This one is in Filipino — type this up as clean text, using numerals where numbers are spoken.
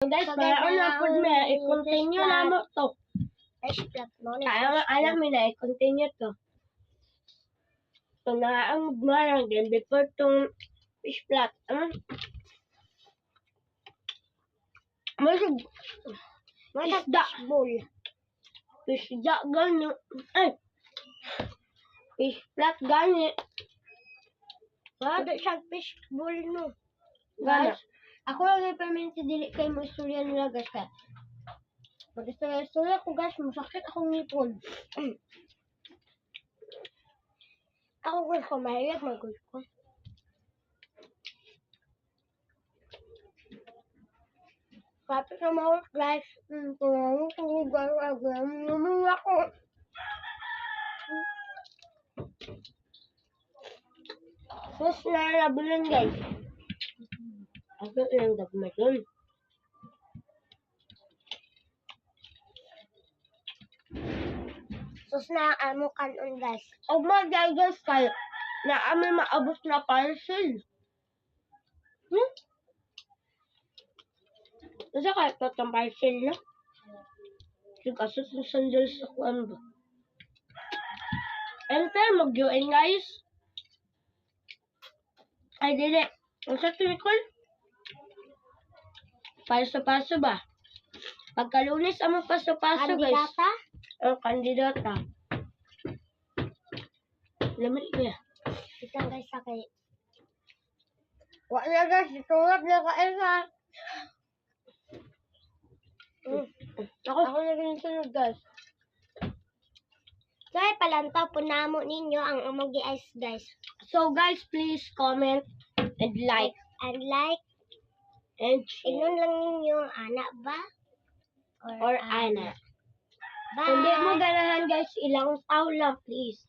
guys, So, para guys, na po may i-continue na mo to. Fish plot mo. Kaya nga alam mo na i-continue to. So na ang magmarang din before tong fish plot. Masig isda. Bowl. Isda gani. Ay. Fish plot gani. Wala siya fish bowl no. Gana. Guys, ako lang i-permit si dili kay mo istorya nila guys kaya. Mag-istorya ko guys, masakit akong ngipon. Ako gusto ko, mahilig mag-gusto ko. Kapit na mahal guys. Tunangan ko guys, naman ako. Sus na labulan guys. Ako lang dagmaton. Sus na ang amo kanon guys. Oh my God guys, kaya na amin maabot na parcel. Kasi kahit natang parcel na. Kasi sa sandals ako ano ba? Enter, mag-join guys. Ay, dili. Ang sa tulikol? Paso-paso ba? Pagkalunis ang paso-paso guys. Kandidata? Ang kandidata. Lamit ko ya. Itang guys sa kay. Wala guys, itulap na ka Elsa. Ako naging sunod guys. So ay palantaw po namo ninyo ang amogi ice guys. So guys, please comment and like. And like, And share. inon lang ninyo, anak ba? Or ana. Bye! Kung di mo ganahan guys, ilang tao lang please.